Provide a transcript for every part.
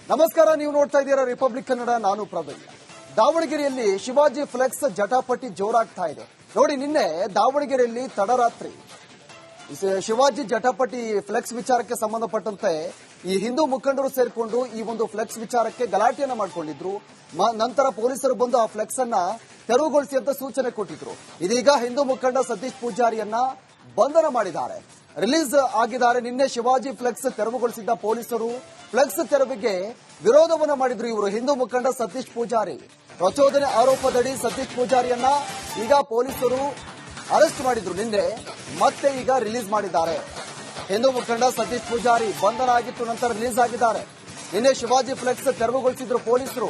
ನಮಸ್ಕಾರ, ನೀವು ನೋಡ್ತಾ ಇದ್ದೀರಾ ರಿಪಬ್ಲಿಕ್ ಕನ್ನಡ. ನಾನು ಪ್ರಭು. ದಾವಣಗೆರೆಯಲ್ಲಿ ಶಿವಾಜಿ ಫ್ಲೆಕ್ಸ್ ಜಟಾಪಟಿ ಜೋರಾಗ್ತಾ ಇದೆ. ನೋಡಿ, ನಿನ್ನೆ ದಾವಣಗೆರೆಯಲ್ಲಿ ತಡರಾತ್ರಿ ಶಿವಾಜಿ ಜಟಾಪಟಿ ಫ್ಲೆಕ್ಸ್ ವಿಚಾರಕ್ಕೆ ಸಂಬಂಧಪಟ್ಟಂತೆ ಈ ಹಿಂದೂ ಮುಖಂಡರು ಸೇರಿಕೊಂಡು ಈ ಒಂದು ಫ್ಲೆಕ್ಸ್ ವಿಚಾರಕ್ಕೆ ಗಲಾಟೆಯನ್ನ ಮಾಡಿಕೊಂಡಿದ್ರು. ನಂತರ ಪೊಲೀಸರು ಬಂದು ಆ ಫ್ಲೆಕ್ಸ್ ಅನ್ನ ತೆರವುಗೊಳಿಸಿ ಅಂತ ಸೂಚನೆ ಕೊಟ್ಟಿದ್ರು. ಇದೀಗ ಹಿಂದೂ ಮುಖಂಡ ಸತೀಶ್ ಪೂಜಾರಿಯನ್ನ ಬಂಧನ ಮಾಡಿದ್ದಾರೆ, ರಿಲೀಸ್ ಆಗಿದ್ದಾರೆ. ನಿನ್ನೆ ಶಿವಾಜಿ ಫ್ಲೆಕ್ಸ್ ತೆರವುಗೊಳಿಸಿದ್ದ ಪೊಲೀಸರು ಫ್ಲೆಕ್ಸ್ ತೆರವಿಗೆ ವಿರೋಧವನ್ನ ಮಾಡಿದ್ರು. ಇವರು ಹಿಂದೂ ಮುಖಂಡ ಸತೀಶ್ ಪೂಜಾರಿ ಪ್ರಚೋದನೆ ಆರೋಪದಡಿ ಸತೀಶ್ ಪೂಜಾರಿಯನ್ನ ಈಗ ಪೊಲೀಸರು ಅರೆಸ್ಟ್ ಮಾಡಿದ್ರು. ನಿನ್ನೆ ಮತ್ತೆ ಈಗ ರಿಲೀಸ್ ಮಾಡಿದ್ದಾರೆ. ಹಿಂದೂ ಮುಖಂಡ ಸತೀಶ್ ಪೂಜಾರಿ ಬಂಧನ ಆಗಿತ್ತು, ನಂತರ ರಿಲೀಸ್ ಆಗಿದ್ದಾರೆ. ನಿನ್ನೆ ಶಿವಾಜಿ ಫ್ಲೆಕ್ಸ್ ತೆರವುಗೊಳಿಸಿದ್ರು ಪೊಲೀಸರು.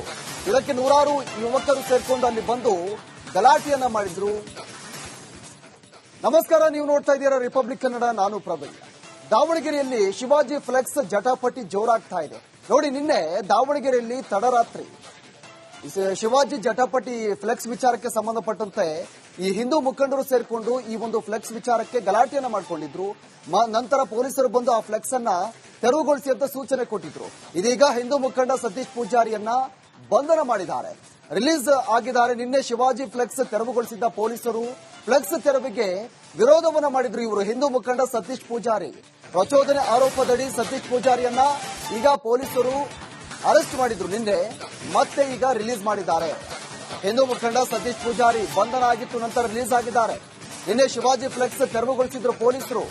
ಇದಕ್ಕೆ ನೂರಾರು ಯುವಕರು ಸೇರ್ಕೊಂಡು ಅಲ್ಲಿ ಬಂದು ಗಲಾಟೆಯನ್ನ ಮಾಡಿದ್ರು. ನಮಸ್ಕಾರ, ನೀವು ನೋಡ್ತಾ ಇದ್ದೀರಾ ರಿಪಬ್ಲಿಕ್ ಕನ್ನಡ. ನಾನು ಪ್ರಭು. ದಾವಣಗೆರೆಯಲ್ಲಿ ಶಿವಾಜಿ ಫ್ಲೆಕ್ಸ್ ಜಟಾಪಟಿ ಜೋರಾಗ್ತಾ ಇದೆ. ನೋಡಿ, ನಿನ್ನೆ ದಾವಣಗೆರೆಯಲ್ಲಿ ತಡರಾತ್ರಿ ಶಿವಾಜಿ ಜಟಾಪಟಿ ಫ್ಲೆಕ್ಸ್ ವಿಚಾರಕ್ಕೆ ಸಂಬಂಧಪಟ್ಟಂತೆ ಈ ಹಿಂದೂ ಮುಖಂಡರು ಸೇರಿಕೊಂಡು ಈ ಒಂದು ಫ್ಲೆಕ್ಸ್ ವಿಚಾರಕ್ಕೆ ಗಲಾಟೆಯನ್ನ ಮಾಡಿಕೊಂಡಿದ್ರು. ನಂತರ ಪೊಲೀಸರು ಬಂದು ಆ ಫ್ಲೆಕ್ಸ್ ಅನ್ನ ತೆರವುಗೊಳಿಸಿ ಅಂತ ಸೂಚನೆ ಕೊಟ್ಟಿದ್ರು. ಇದೀಗ ಹಿಂದೂ ಮುಖಂಡ ಸತೀಶ್ ಪೂಜಾರಿಯನ್ನ ಬಂಧನ ಮಾಡಿದ್ದಾರೆ, ರಿಲೀಸ್ ಆಗಿದ್ದಾರೆ. ನಿನ್ನೆ ಶಿವಾಜಿ ಫ್ಲೆಕ್ಸ್ ತೆರವುಗೊಳಿಸಿದ್ದ ಪೊಲೀಸರು ಫ್ಲೆಕ್ಸ್ ತೆರವಿಗೆ ವಿರೋಧವನ್ನ ಮಾಡಿದ್ರು. ಇವರು ಹಿಂದೂ ಮುಖಂಡ ಸತೀಶ್ ಪೂಜಾರಿ ಪ್ರಚೋದನೆ ಆರೋಪದಡಿ ಸತೀಶ್ ಪೂಜಾರಿಯನ್ನ ಈಗ ಪೊಲೀಸರು ಅರೆಸ್ಟ್ ಮಾಡಿದ್ರು. ನಿನ್ನೆ ಮತ್ತೆ ಈಗ ರಿಲೀಸ್ ಮಾಡಿದ್ದಾರೆ. ಹಿಂದೂ ಮುಖಂಡ ಸತೀಶ್ ಪೂಜಾರಿ ಬಂಧನ ಆಗಿತ್ತು, ನಂತರ ರಿಲೀಸ್ ಆಗಿದ್ದಾರೆ. ನಿನ್ನೆ ಶಿವಾಜಿ ಫ್ಲೆಕ್ಸ್ ತೆರವುಗೊಳಿಸಿದ್ರು ಪೊಲೀಸರು.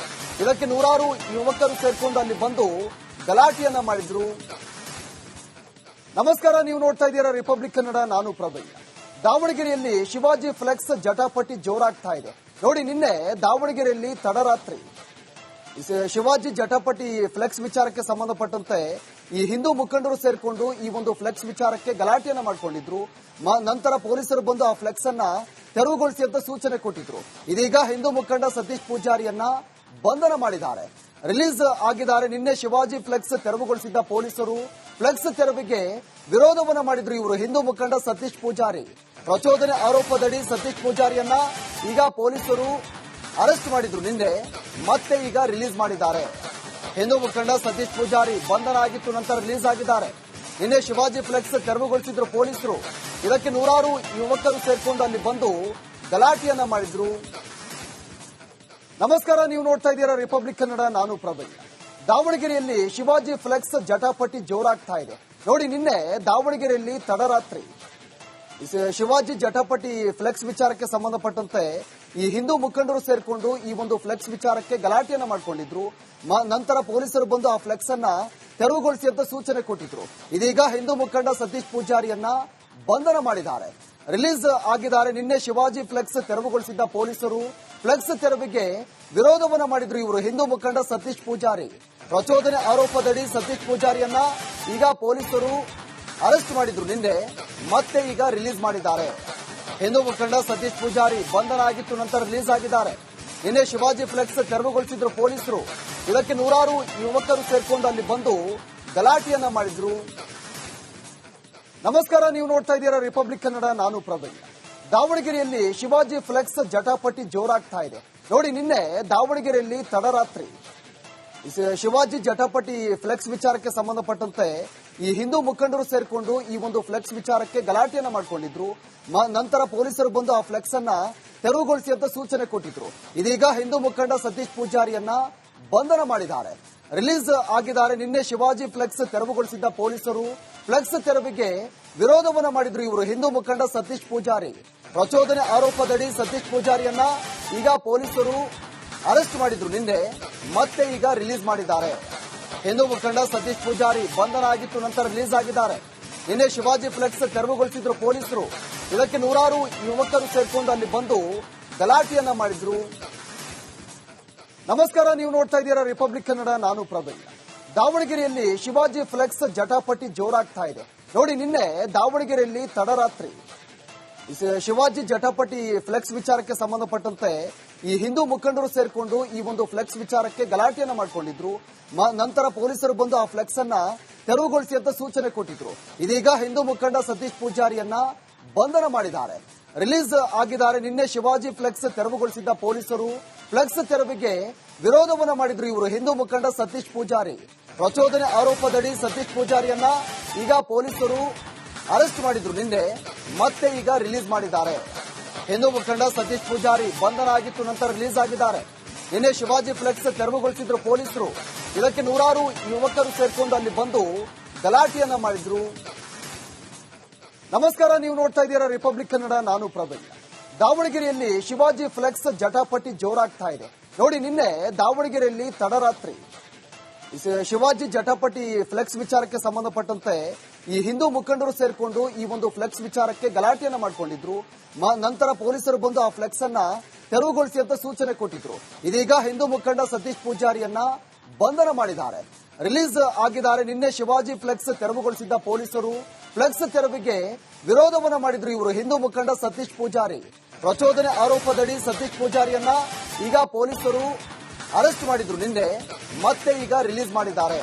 ಇದಕ್ಕೆ ನೂರಾರು ಯುವಕರು ಸೇರ್ಕೊಂಡು ಅಲ್ಲಿ ಬಂದು ಗಲಾಟೆಯನ್ನ ಮಾಡಿದ್ರು. ನಮಸ್ಕಾರ, ನೀವು ನೋಡ್ತಾ ಇದ್ದೀರಾ ರಿಪಬ್ಲಿಕ್ ಕನ್ನಡ. ನಾನು ಪ್ರಭು. ದಾವಣಗೆರೆಯಲ್ಲಿ ಶಿವಾಜಿ ಫ್ಲೆಕ್ಸ್ ಜಟಾಪಟಿ ಜೋರಾಗ್ತಾ ಇದೆ. ನೋಡಿ, ನಿನ್ನೆ ದಾವಣಗೆರೆಯಲ್ಲಿ ತಡರಾತ್ರಿ ಶಿವಾಜಿ ಜಟಾಪಟಿ ಫ್ಲೆಕ್ಸ್ ವಿಚಾರಕ್ಕೆ ಸಂಬಂಧಪಟ್ಟಂತೆ ಈ ಹಿಂದೂ ಮುಖಂಡರು ಸೇರಿಕೊಂಡು ಈ ಒಂದು ಫ್ಲೆಕ್ಸ್ ವಿಚಾರಕ್ಕೆ ಗಲಾಟೆಯನ್ನ ಮಾಡಿಕೊಂಡಿದ್ರು. ನಂತರ ಪೊಲೀಸರು ಬಂದು ಆ ಫ್ಲೆಕ್ಸ್ ಅನ್ನ ತೆರವುಗೊಳಿಸಿ ಅಂತ ಸೂಚನೆ ಕೊಟ್ಟಿದ್ರು. ಇದೀಗ ಹಿಂದೂ ಮುಖಂಡ ಸತೀಶ್ ಪೂಜಾರಿಯನ್ನ ಬಂಧನ ಮಾಡಿದ್ದಾರೆ, ರಿಲೀಸ್ ಆಗಿದ್ದಾರೆ. ನಿನ್ನೆ ಶಿವಾಜಿ ಫ್ಲೆಕ್ಸ್ ತೆರವುಗೊಳಿಸಿದ್ದ ಪೊಲೀಸರು ಫ್ಲೆಕ್ಸ್ ತೆರವಿಗೆ ವಿರೋಧವನ್ನ ಮಾಡಿದ್ರು. ಇವರು ಹಿಂದೂ ಮುಖಂಡ ಸತೀಶ್ ಪೂಜಾರಿ ಪ್ರಚೋದನೆ ಆರೋಪದಡಿ ಸತೀಶ್ ಪೂಜಾರಿಯನ್ನ ಈಗ ಪೊಲೀಸರು ಅರೆಸ್ಟ್ ಮಾಡಿದ್ರು. ನಿನ್ನೆ ಮತ್ತೆ ಈಗ ರಿಲೀಸ್ ಮಾಡಿದ್ದಾರೆ. ಹಿಂದೂ ಮುಖಂಡ ಸತೀಶ್ ಪೂಜಾರಿ ಬಂಧನ ಆಗಿತ್ತು, ನಂತರ ರಿಲೀಸ್ ಆಗಿದ್ದಾರೆ. ನಿನ್ನೆ ಶಿವಾಜಿ ಫ್ಲೆಕ್ಸ್ ತೆರವುಗೊಳಿಸಿದ್ರು ಪೊಲೀಸರು. ಇದಕ್ಕೆ ನೂರಾರು ಯುವಕರು ಸೇರ್ಕೊಂಡು ಅಲ್ಲಿ ಬಂದು ಗಲಾಟೆಯನ್ನ ಮಾಡಿದ್ರು. ನಮಸ್ಕಾರ, ನೀವು ನೋಡ್ತಾ ಇದ್ದೀರಾ ರಿಪಬ್ಲಿಕ್ ಕನ್ನಡ. ನಾನು ಪ್ರಭು. ದಾವಣಗೆರೆಯಲ್ಲಿ ಶಿವಾಜಿ ಫ್ಲೆಕ್ಸ್ ಜಟಾಪಟಿ ಜೋರಾಗ್ತಾ ಇದೆ. ನೋಡಿ, ನಿನ್ನೆ ದಾವಣಗೆರೆಯಲ್ಲಿ ತಡರಾತ್ರಿ ಶಿವಾಜಿ ಜಟಾಪಟಿ ಫ್ಲೆಕ್ಸ್ ವಿಚಾರಕ್ಕೆ ಸಂಬಂಧಪಟ್ಟಂತೆ ಈ ಹಿಂದೂ ಮುಖಂಡರು ಸೇರಿಕೊಂಡು ಈ ಒಂದು ಫ್ಲೆಕ್ಸ್ ವಿಚಾರಕ್ಕೆ ಗಲಾಟೆಯನ್ನ ಮಾಡಿಕೊಂಡಿದ್ರು. ನಂತರ ಪೊಲೀಸರು ಬಂದು ಆ ಫ್ಲೆಕ್ಸ್ ಅನ್ನ ತೆರವುಗೊಳಿಸಿ ಅಂತ ಸೂಚನೆ ಕೊಟ್ಟಿದ್ರು. ಇದೀಗ ಹಿಂದೂ ಮುಖಂಡ ಸತೀಶ್ ಪೂಜಾರಿಯನ್ನ ಬಂಧನ ಮಾಡಿದ್ದಾರೆ, ರಿಲೀಸ್ ಆಗಿದ್ದಾರೆ. ನಿನ್ನೆ ಶಿವಾಜಿ ಫ್ಲೆಕ್ಸ್ ತೆರವುಗೊಳಿಸಿದ್ದ ಪೊಲೀಸರು ಫ್ಲೆಕ್ಸ್ ತೆರವಿಗೆ ವಿರೋಧವನ್ನ ಮಾಡಿದ್ರು. ಇವರು ಹಿಂದೂ ಮುಖಂಡ ಸತೀಶ್ ಪೂಜಾರಿ ಪ್ರಚೋದನೆ ಆರೋಪದಡಿ ಸತೀಶ್ ಪೂಜಾರಿಯನ್ನ ಈಗ ಪೊಲೀಸರು ಅರೆಸ್ಟ್ ಮಾಡಿದ್ರು. ನಿನ್ನೆ ಮತ್ತೆ ಈಗ ರಿಲೀಸ್ ಮಾಡಿದ್ದಾರೆ. ಹಿಂದೂ ಮುಖಂಡ ಸತೀಶ್ ಪೂಜಾರಿ ಬಂಧನ ಆಗಿತ್ತು, ನಂತರ ರಿಲೀಸ್ ಆಗಿದ್ದಾರೆ. ನಿನ್ನೆ ಶಿವಾಜಿ ಫ್ಲೆಕ್ಸ್ ತೆರವುಗೊಳಿಸಿದ್ರು ಪೊಲೀಸರು. ಇದಕ್ಕೆ ನೂರಾರು ಯುವಕರು ಸೇರ್ಕೊಂಡು ಅಲ್ಲಿ ಬಂದು ಗಲಾಟೆಯನ್ನ ಮಾಡಿದ್ರು. ನಮಸ್ಕಾರ, ನೀವು ನೋಡ್ತಾ ಇದ್ದೀರಾ ರಿಪಬ್ಲಿಕ್ ಕನ್ನಡ. ನಾನು ಪ್ರಭು. ದಾವಣಗೆರೆಯಲ್ಲಿ ಶಿವಾಜಿ ಫ್ಲೆಕ್ಸ್ ಜಟಾಪಟಿ ಜೋರಾಗ್ತಾ ಇದೆ. ನೋಡಿ, ನಿನ್ನೆ ದಾವಣಗೆರೆಯಲ್ಲಿ ತಡರಾತ್ರಿ ಶಿವಾಜಿ ಜಟಾಪಟಿ ಫ್ಲೆಕ್ಸ್ ವಿಚಾರಕ್ಕೆ ಸಂಬಂಧಪಟ್ಟಂತೆ ಈ ಹಿಂದೂ ಮುಖಂಡರು ಸೇರಿಕೊಂಡು ಈ ಒಂದು ಫ್ಲೆಕ್ಸ್ ವಿಚಾರಕ್ಕೆ ಗಲಾಟೆಯನ್ನ ಮಾಡಿಕೊಂಡಿದ್ರು. ನಂತರ ಪೊಲೀಸರು ಬಂದು ಆ ಫ್ಲೆಕ್ಸ್ ಅನ್ನ ತೆರವುಗೊಳಿಸಿ ಅಂತ ಸೂಚನೆ ಕೊಟ್ಟಿದ್ರು. ಇದೀಗ ಹಿಂದೂ ಮುಖಂಡ ಸತೀಶ್ ಪೂಜಾರಿಯನ್ನ ಬಂಧನ ಮಾಡಿದ್ದಾರೆ, ರಿಲೀಸ್ ಆಗಿದ್ದಾರೆ. ನಿನ್ನೆ ಶಿವಾಜಿ ಫ್ಲೆಕ್ಸ್ ತೆರವುಗೊಳಿಸಿದ್ದ ಪೊಲೀಸರು ಫ್ಲೆಕ್ಸ್ ತೆರವಿಗೆ ವಿರೋಧವನ್ನ ಮಾಡಿದ್ರು. ಇವರು ಹಿಂದೂ ಮುಖಂಡ ಸತೀಶ್ ಪೂಜಾರಿ ಪ್ರಚೋದನೆ ಆರೋಪದಡಿ ಸತೀಶ್ ಪೂಜಾರಿಯನ್ನ ಈಗ ಪೊಲೀಸರು ಅರೆಸ್ಟ್ ಮಾಡಿದ್ರು. ನಿನ್ನೆ ಮತ್ತೆ ಈಗ ರಿಲೀಸ್ ಮಾಡಿದ್ದಾರೆ. ಹಿಂದೂ ಮುಖಂಡ ಸತೀಶ್ ಪೂಜಾರಿ ಬಂಧನ ಆಗಿತ್ತು, ನಂತರ ರಿಲೀಸ್ ಆಗಿದ್ದಾರೆ. ನಿನ್ನೆ ಶಿವಾಜಿ ಫ್ಲೆಕ್ಸ್ ತೆರವುಗೊಳಿಸಿದ್ರು ಪೊಲೀಸರು. ಇದಕ್ಕೆ ನೂರಾರು ಯುವಕರು ಸೇರ್ಕೊಂಡು ಅಲ್ಲಿ ಬಂದು ಗಲಾಟೆಯನ್ನ ಮಾಡಿದ್ರು. ನಮಸ್ಕಾರ, ನೀವು ನೋಡ್ತಾ ಇದ್ದೀರಾ ರಿಪಬ್ಲಿಕ್ ಕನ್ನಡ. ನಾನು ಪ್ರಭು. ದಾವಣಗೆರೆಯಲ್ಲಿ ಶಿವಾಜಿ ಫ್ಲೆಕ್ಸ್ ಜಟಾಪಟಿ ಜೋರಾಗ್ತಾ ಇದೆ. ನೋಡಿ, ನಿನ್ನೆ ದಾವಣಗೆರೆಯಲ್ಲಿ ತಡರಾತ್ರಿ ಶಿವಾಜಿ ಜಟಾಪಟಿ ಫ್ಲೆಕ್ಸ್ ವಿಚಾರಕ್ಕೆ ಸಂಬಂಧಪಟ್ಟಂತೆ ಈ ಹಿಂದೂ ಮುಖಂಡರು ಸೇರಿಕೊಂಡು ಈ ಒಂದು ಫ್ಲೆಕ್ಸ್ ವಿಚಾರಕ್ಕೆ ಗಲಾಟೆಯನ್ನ ಮಾಡಿಕೊಂಡಿದ್ರು. ನಂತರ ಪೊಲೀಸರು ಬಂದು ಆ ಫ್ಲೆಕ್ಸ್ ಅನ್ನ ತೆರವುಗೊಳಿಸಿ ಅಂತ ಸೂಚನೆ ಕೊಟ್ಟಿದ್ರು. ಇದೀಗ ಹಿಂದೂ ಮುಖಂಡ ಸತೀಶ್ ಪೂಜಾರಿಯನ್ನ ಬಂಧನ ಮಾಡಿದ್ದಾರೆ, ರಿಲೀಸ್ ಆಗಿದ್ದಾರೆ. ನಿನ್ನೆ ಶಿವಾಜಿ ಫ್ಲೆಕ್ಸ್ ತೆರವುಗೊಳಿಸಿದ್ದ ಪೊಲೀಸರು ಫ್ಲೆಕ್ಸ್ ತೆರವಿಗೆ ವಿರೋಧವನ್ನ ಮಾಡಿದ್ರು. ಇವರು ಹಿಂದೂ ಮುಖಂಡ ಸತೀಶ್ ಪೂಜಾರಿ ಪ್ರಚೋದನೆ ಆರೋಪದಡಿ ಸತೀಶ್ ಪೂಜಾರಿಯನ್ನ ಈಗ ಪೊಲೀಸರು ಅರೆಸ್ಟ್ ಮಾಡಿದ್ರು ನಿನ್ನೆ, ಮತ್ತೆ ಈಗ ರಿಲೀಸ್ ಮಾಡಿದ್ದಾರೆ. ಹಿಂದೂ ಮುಖಂಡ ಸತೀಶ್ ಪೂಜಾರಿ ಬಂಧನ ಆಗಿತ್ತು, ನಂತರ ರಿಲೀಸ್ ಆಗಿದ್ದಾರೆ. ನಿನ್ನೆ ಶಿವಾಜಿ ಫ್ಲೆಕ್ಸ್ ತೆರವುಗೊಳಿಸಿದ್ರು ಪೊಲೀಸರು. ಇದಕ್ಕೆ ನೂರಾರು ಯುವಕರು ಸೇರ್ಕೊಂಡು ಅಲ್ಲಿ ಬಂದು ಗಲಾಟೆಯನ್ನ ಮಾಡಿದ್ರು. ನಮಸ್ಕಾರ, ನೀವು ನೋಡ್ತಾ ಇದ್ದೀರಾ ರಿಪಬ್ಲಿಕ್ ಕನ್ನಡ, ನಾನು ಪ್ರಬಲ್. ದಾವಣಗೆರೆಯಲ್ಲಿ ಶಿವಾಜಿ ಫ್ಲೆಕ್ಸ್ ಜಟಾಪಟಿ ಜೋರಾಗ್ತಾ ಇದೆ. ನೋಡಿ, ನಿನ್ನೆ ದಾವಣಗೆರೆಯಲ್ಲಿ ತಡರಾತ್ರಿ ಶಿವಾಜಿ ಜಟಾಪಟಿ ಫ್ಲೆಕ್ಸ್ ವಿಚಾರಕ್ಕೆ ಸಂಬಂಧಪಟ್ಟಂತೆ ಈ ಹಿಂದೂ ಮುಖಂಡರು ಸೇರ್ಕೊಂಡು ಈ ಒಂದು ಫ್ಲೆಕ್ಸ್ ವಿಚಾರಕ್ಕೆ ಗಲಾಟೆಯನ್ನ ಮಾಡಿಕೊಂಡಿದ್ರು. ನಂತರ ಪೊಲೀಸರು ಬಂದು ಆ ಫ್ಲೆಕ್ಸ್ ಅನ್ನ ತೆರವುಗೊಳಿಸಿ ಅಂತ ಸೂಚನೆ ಕೊಟ್ಟಿದ್ರು. ಇದೀಗ ಹಿಂದೂ ಮುಖಂಡ ಸತೀಶ್ ಪೂಜಾರಿಯನ್ನ ಬಂಧನ ಮಾಡಿದ್ದಾರೆ, ರಿಲೀಸ್ ಆಗಿದ್ದಾರೆ. ನಿನ್ನೆ ಶಿವಾಜಿ ಫ್ಲೆಕ್ಸ್ ತೆರವುಗೊಳಿಸಿದ್ದ ಪೊಲೀಸರು ಫ್ಲೆಕ್ಸ್ ತೆರವಿಗೆ ವಿರೋಧವನ್ನ ಮಾಡಿದ್ರು. ಇವರು ಹಿಂದೂ ಮುಖಂಡ ಸತೀಶ್ ಪೂಜಾರಿ ಪ್ರಚೋದನೆ ಆರೋಪದಡಿ ಸತೀಶ್ ಪೂಜಾರಿಯನ್ನ ಈಗ ಪೊಲೀಸರು ಅರೆಸ್ಟ್ ಮಾಡಿದ್ರು ನಿನ್ನೆ, ಮತ್ತೆ ಈಗ ರಿಲೀಸ್ ಮಾಡಿದ್ದಾರೆ.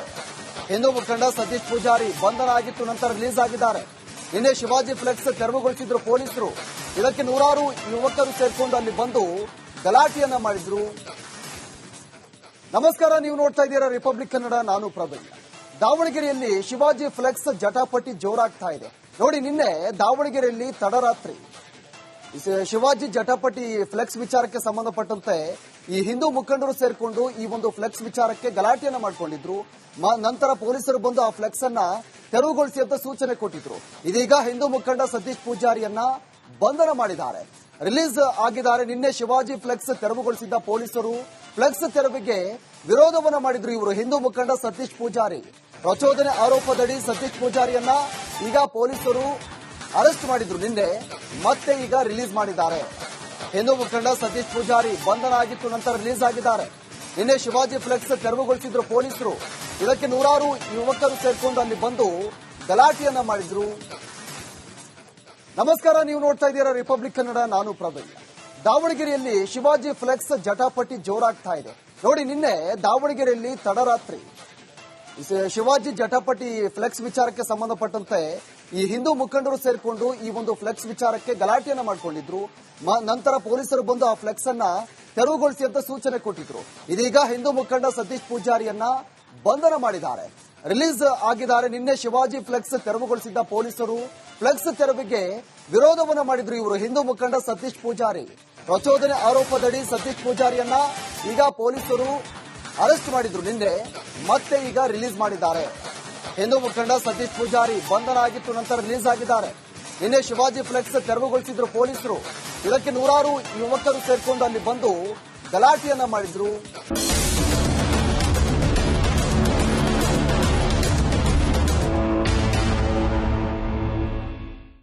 ಹಿಂದೂ ಮುಖಂಡ ಸತೀಶ್ ಪೂಜಾರಿ ಬಂಧನ ಆಗಿತ್ತು, ನಂತರ ರಿಲೀಸ್ ಆಗಿದ್ದಾರೆ. ನಿನ್ನೆ ಶಿವಾಜಿ ಫ್ಲೆಕ್ಸ್ ತೆರವುಗೊಳಿಸಿದ್ರು ಪೊಲೀಸರು. ಇದಕ್ಕೆ ನೂರಾರು ಯುವಕರು ಸೇರ್ಕೊಂಡು ಅಲ್ಲಿ ಬಂದು ಗಲಾಟೆಯನ್ನ ಮಾಡಿದ್ರು. ನಮಸ್ಕಾರ, ನೀವು ನೋಡ್ತಾ ಇದ್ದೀರಾ ರಿಪಬ್ಲಿಕ್ ಕನ್ನಡ, ನಾನು ಪ್ರಬಲ್. ದಾವಣಗೆರೆಯಲ್ಲಿ ಶಿವಾಜಿ ಫ್ಲೆಕ್ಸ್ ಜಟಾಪಟಿ ಜೋರಾಗ್ತಾ ಇದೆ. ನೋಡಿ, ನಿನ್ನೆ ದಾವಣಗೆರೆಯಲ್ಲಿ ತಡರಾತ್ರಿ ಶಿವಾಜಿ ಜಟಾಪಟಿ ಫ್ಲೆಕ್ಸ್ ವಿಚಾರಕ್ಕೆ ಸಂಬಂಧಪಟ್ಟಂತೆ ಈ ಹಿಂದೂ ಮುಖಂಡರು ಸೇರ್ಕೊಂಡು ಈ ಒಂದು ಫ್ಲೆಕ್ಸ್ ವಿಚಾರಕ್ಕೆ ಗಲಾಟೆಯನ್ನ ಮಾಡಿಕೊಂಡಿದ್ರು. ನಂತರ ಪೊಲೀಸರು ಬಂದು ಆ ಫ್ಲೆಕ್ಸ್ ಅನ್ನ ತೆರವುಗೊಳಿಸಿ ಅಂತ ಸೂಚನೆ ಕೊಟ್ಟಿದ್ರು. ಇದೀಗ ಹಿಂದೂ ಮುಖಂಡ ಸತೀಶ್ ಪೂಜಾರಿಯನ್ನ ಬಂಧನ ಮಾಡಿದ್ದಾರೆ, ರಿಲೀಸ್ ಆಗಿದ್ದಾರೆ. ನಿನ್ನೆ ಶಿವಾಜಿ ಫ್ಲೆಕ್ಸ್ ತೆರವುಗೊಳಿಸಿದ್ದ ಪೊಲೀಸರು ಫ್ಲೆಕ್ಸ್ ತೆರವಿಗೆ ವಿರೋಧವನ್ನ ಮಾಡಿದ್ರು. ಇವರು ಹಿಂದೂ ಮುಖಂಡ ಸತೀಶ್ ಪೂಜಾರಿ ಪ್ರಚೋದನೆ ಆರೋಪದಡಿ ಸತೀಶ್ ಪೂಜಾರಿಯನ್ನ ಈಗ ಪೊಲೀಸರು ಅರೆಸ್ಟ್ ಮಾಡಿದ್ರು ನಿನ್ನೆ, ಮತ್ತೆ ಈಗ ರಿಲೀಸ್ ಮಾಡಿದ್ದಾರೆ. ಹಿಂದೂ ಮುಖಂಡ ಸತೀಶ್ ಪೂಜಾರಿ ಬಂಧನ ಆಗಿತ್ತು, ನಂತರ ರಿಲೀಸ್ ಆಗಿದ್ದಾರೆ. ನಿನ್ನೆ ಶಿವಾಜಿ ಫ್ಲೆಕ್ಸ್ ತೆರವುಗೊಳಿಸಿದ್ರು ಪೊಲೀಸರು. ಇದಕ್ಕೆ ನೂರಾರು ಯುವಕರು ಸೇರ್ಕೊಂಡು ಅಲ್ಲಿ ಬಂದು ಗಲಾಟೆಯನ್ನ ಮಾಡಿದ್ರು. ನಮಸ್ಕಾರ, ನೀವು ನೋಡ್ತಾ ಇದ್ದೀರಾ ರಿಪಬ್ಲಿಕ್ ಕನ್ನಡ, ನಾನು ಪ್ರಬಲ್. ದಾವಣಗೆರೆಯಲ್ಲಿ ಶಿವಾಜಿ ಫ್ಲೆಕ್ಸ್ ಜಟಾಪಟಿ ಜೋರಾಗ್ತಾ ಇದೆ. ನೋಡಿ, ನಿನ್ನೆ ದಾವಣಗೆರೆಯಲ್ಲಿ ತಡರಾತ್ರಿ ಶಿವಾಜಿ ಜಟಾಪಟಿ ಫ್ಲೆಕ್ಸ್ ವಿಚಾರಕ್ಕೆ ಸಂಬಂಧಪಟ್ಟಂತೆ ಈ ಹಿಂದೂ ಮುಖಂಡರು ಸೇರ್ಕೊಂಡು ಈ ಒಂದು ಫ್ಲೆಕ್ಸ್ ವಿಚಾರಕ್ಕೆ ಗಲಾಟೆಯನ್ನ ಮಾಡಿಕೊಂಡಿದ್ರು. ನಂತರ ಪೊಲೀಸರು ಬಂದು ಆ ಫ್ಲೆಕ್ಸ್ ಅನ್ನ ತೆರವುಗೊಳಿಸಿ ಅಂತ ಸೂಚನೆ ಕೊಟ್ಟಿದ್ರು. ಇದೀಗ ಹಿಂದೂ ಮುಖಂಡ ಸತೀಶ್ ಪೂಜಾರಿಯನ್ನ ಬಂಧನ ಮಾಡಿದ್ದಾರೆ, ರಿಲೀಸ್ ಆಗಿದ್ದಾರೆ. ನಿನ್ನೆ ಶಿವಾಜಿ ಫ್ಲೆಕ್ಸ್ ತೆರವುಗೊಳಿಸಿದ್ದ ಪೊಲೀಸರು ಫ್ಲೆಕ್ಸ್ ತೆರವಿಗೆ ವಿರೋಧವನ್ನ ಮಾಡಿದ್ರು. ಇವರು ಹಿಂದೂ ಮುಖಂಡ ಸತೀಶ್ ಪೂಜಾರಿ ಪ್ರಚೋದನೆ ಆರೋಪದಡಿ ಸತೀಶ್ ಪೂಜಾರಿಯನ್ನ ಈಗ ಪೊಲೀಸರು ಅರೆಸ್ಟ್ ಮಾಡಿದ್ರು ನಿನ್ನೆ, ಮತ್ತೆ ಈಗ ರಿಲೀಸ್ ಮಾಡಿದ್ದಾರೆ. ಹಿಂದೂ ಮುಖಂಡ ಸತೀಶ್ ಪೂಜಾರಿ ಬಂಧನ ಆಗಿತ್ತು, ನಂತರ ರಿಲೀಸ್ ಆಗಿದ್ದಾರೆ. ನಿನ್ನೆ ಶಿವಾಜಿ ಫ್ಲೆಕ್ಸ್ ತೆರವುಗೊಳಿಸಿದ್ರು ಪೊಲೀಸರು. ಇದಕ್ಕೆ ನೂರಾರು ಯುವಕರು ಸೇರ್ಕೊಂಡು ಅಲ್ಲಿ ಬಂದು ಗಲಾಟೆಯನ್ನ ಮಾಡಿದ್ರು.